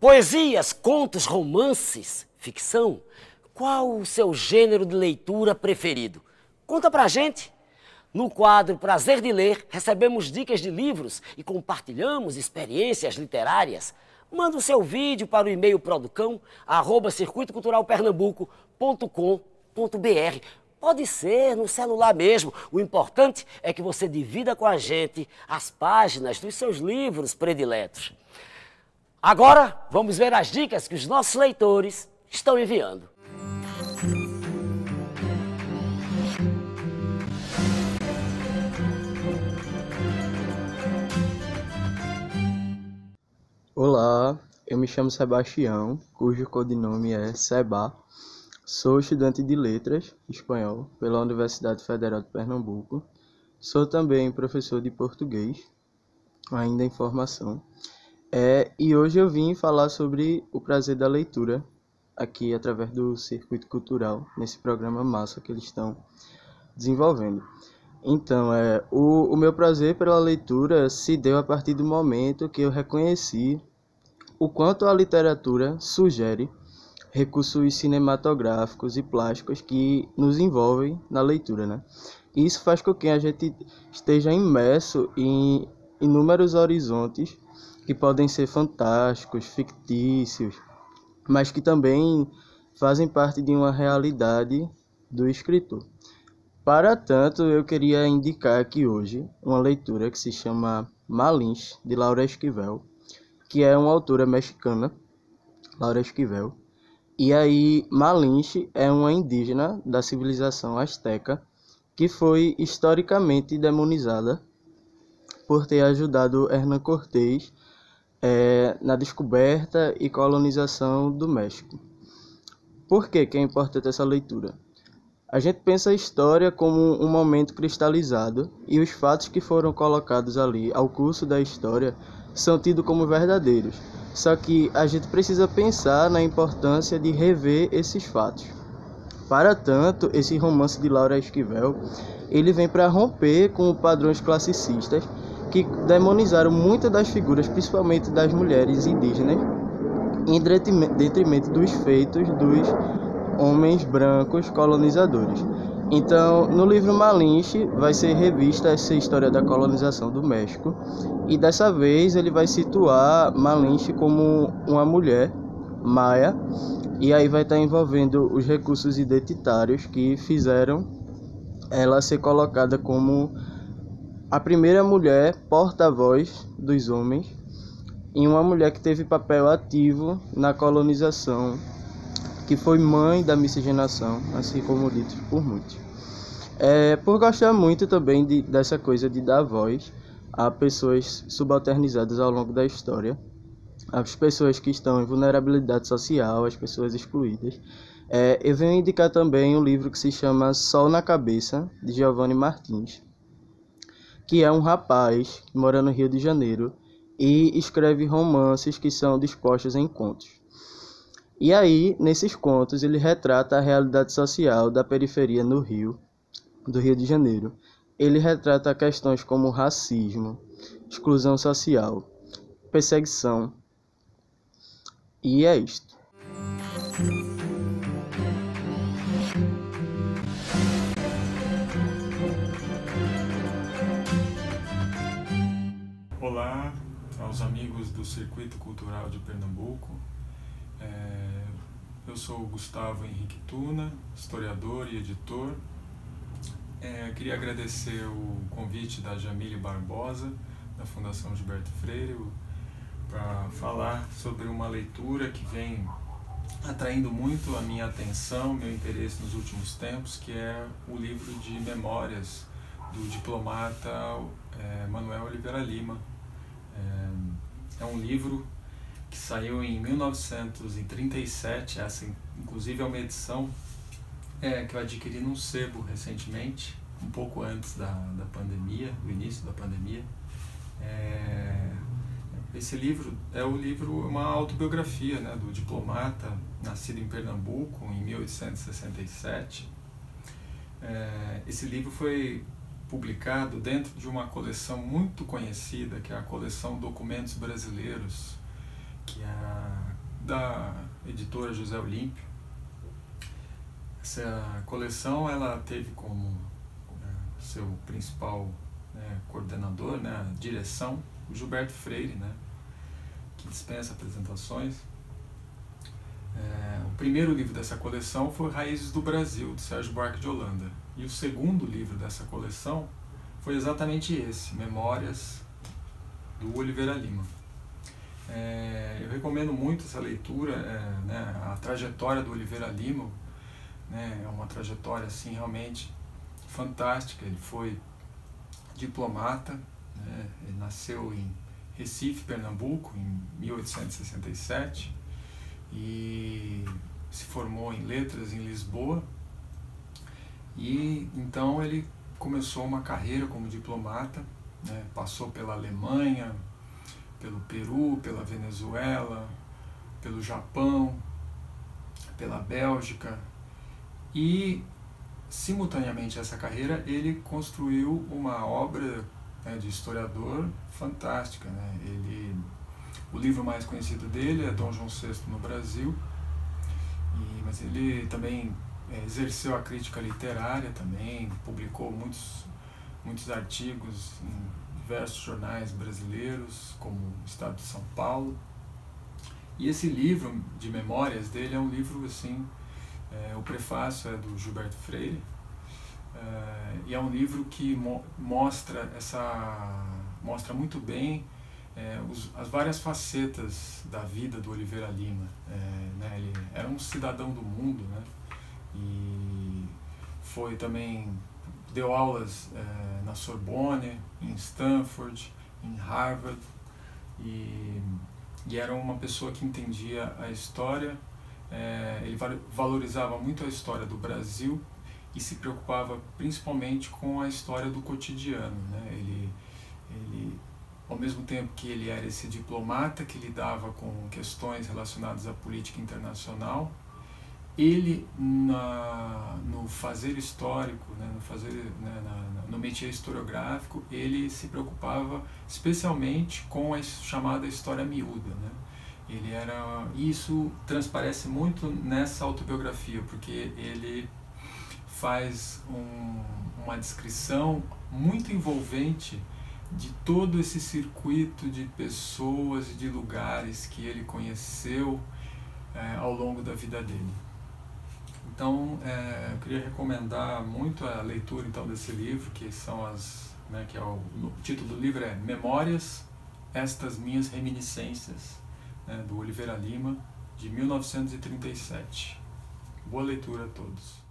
Poesias, contos, romances, ficção? Qual o seu gênero de leitura preferido? Conta pra gente! No quadro Prazer de Ler, recebemos dicas de livros e compartilhamos experiências literárias. Manda o seu vídeo para o e-mail producão@circuitoculturalpernambuco.com.br. Pode ser no celular mesmo. O importante é que você divida com a gente as páginas dos seus livros prediletos. Agora, vamos ver as dicas que os nossos leitores estão enviando. Olá, eu me chamo Sebastião, cujo codinome é Seba. Sou estudante de Letras Espanhol pela Universidade Federal de Pernambuco. Sou também professor de português, ainda em formação. E hoje eu vim falar sobre o prazer da leitura, aqui através do Circuito Cultural, nesse programa massa que eles estão desenvolvendo. Então, o meu prazer pela leitura se deu a partir do momento que eu reconheci o quanto a literatura sugere recursos cinematográficos e plásticos que nos envolvem na leitura, né? E isso faz com que a gente esteja imerso em inúmeros horizontes que podem ser fantásticos, fictícios, mas que também fazem parte de uma realidade do escritor. Para tanto, eu queria indicar aqui hoje uma leitura que se chama Malinche, de Laura Esquivel, que é uma autora mexicana, Laura Esquivel. E aí, Malinche é uma indígena da civilização asteca que foi historicamente demonizada por ter ajudado Hernán Cortés na descoberta e colonização do México. Por que é importante essa leitura? A gente pensa a história como um momento cristalizado e os fatos que foram colocados ali ao curso da história são tidos como verdadeiros. Só que a gente precisa pensar na importância de rever esses fatos. Para tanto, esse romance de Laura Esquivel, ele vem para romper com padrões classicistas que demonizaram muitas das figuras, principalmente das mulheres indígenas, em detrimento dos feitos dos homens brancos colonizadores. Então, no livro Malinche vai ser revista essa história da colonização do México, e dessa vez ele vai situar Malinche como uma mulher maia, e aí vai estar envolvendo os recursos identitários que fizeram ela ser colocada como a primeira mulher porta-voz dos homens e uma mulher que teve papel ativo na colonização, que foi mãe da miscigenação, assim como dito por muitos. Por gostar muito também dessa coisa de dar voz a pessoas subalternizadas ao longo da história, as pessoas que estão em vulnerabilidade social, as pessoas excluídas. Eu venho indicar também um livro que se chama Sol na Cabeça, de Giovanni Martins, que é um rapaz que mora no Rio de Janeiro e escreve romances que são dispostos em contos. E aí, nesses contos, ele retrata a realidade social da periferia do Rio de Janeiro. Ele retrata questões como racismo, exclusão social, perseguição. E é isto. Olá aos amigos do Circuito Cultural de Pernambuco. Eu sou o Gustavo Henrique Tuna, historiador e editor. Queria agradecer o convite da Jamile Barbosa, da Fundação Gilberto Freire, para falar sobre uma leitura que vem atraindo muito a minha atenção, meu interesse nos últimos tempos, que é o livro de memórias do diplomata Manuel Oliveira Lima. É um livro que saiu em 1937, essa inclusive é uma edição que eu adquiri num sebo recentemente, um pouco antes da pandemia, do início da pandemia. Esse livro é uma autobiografia, né, do diplomata, nascido em Pernambuco em 1867. Esse livro foi publicado dentro de uma coleção muito conhecida, que é a coleção Documentos Brasileiros, que a da editora José Olímpio. Essa coleção ela teve como seu principal coordenador, a direção, o Gilberto Freire, que dispensa apresentações. O primeiro livro dessa coleção foi Raízes do Brasil, de Sérgio Buarque de Holanda. E o segundo livro dessa coleção foi exatamente esse, Memórias, do Oliveira Lima. Eu recomendo muito essa leitura, a trajetória do Oliveira Lima, é uma trajetória assim, realmente fantástica. Ele foi diplomata, ele nasceu em Recife, Pernambuco, em 1867, e se formou em letras em Lisboa, e então ele começou uma carreira como diplomata, passou pela Alemanha, pelo Peru, pela Venezuela, pelo Japão, pela Bélgica, e simultaneamente a essa carreira ele construiu uma obra de historiador fantástica. O livro mais conhecido dele é Dom João VI no Brasil, mas ele também exerceu a crítica literária também, publicou muitos artigos em diversos jornais brasileiros, como o Estado de São Paulo. E esse livro de memórias dele é um livro assim, o prefácio é do Gilberto Freire, e é um livro que mostra muito bem as várias facetas da vida do Oliveira Lima. Ele era um cidadão do mundo, e foi também, deu aulas na Sorbonne, em Stanford, em Harvard, e era uma pessoa que entendia a história. Ele valorizava muito a história do Brasil e se preocupava principalmente com a história do cotidiano. Ele, ao mesmo tempo que ele era esse diplomata que lidava com questões relacionadas à política internacional, ele no fazer histórico, no métier historiográfico, ele se preocupava especialmente com a chamada história miúda. Isso transparece muito nessa autobiografia, porque ele faz uma descrição muito envolvente de todo esse circuito de pessoas e de lugares que ele conheceu ao longo da vida dele. Então, eu queria recomendar muito a leitura então desse livro, que são o título do livro é Memórias, Estas Minhas Reminiscências, do Oliveira Lima, de 1937. Boa leitura a todos.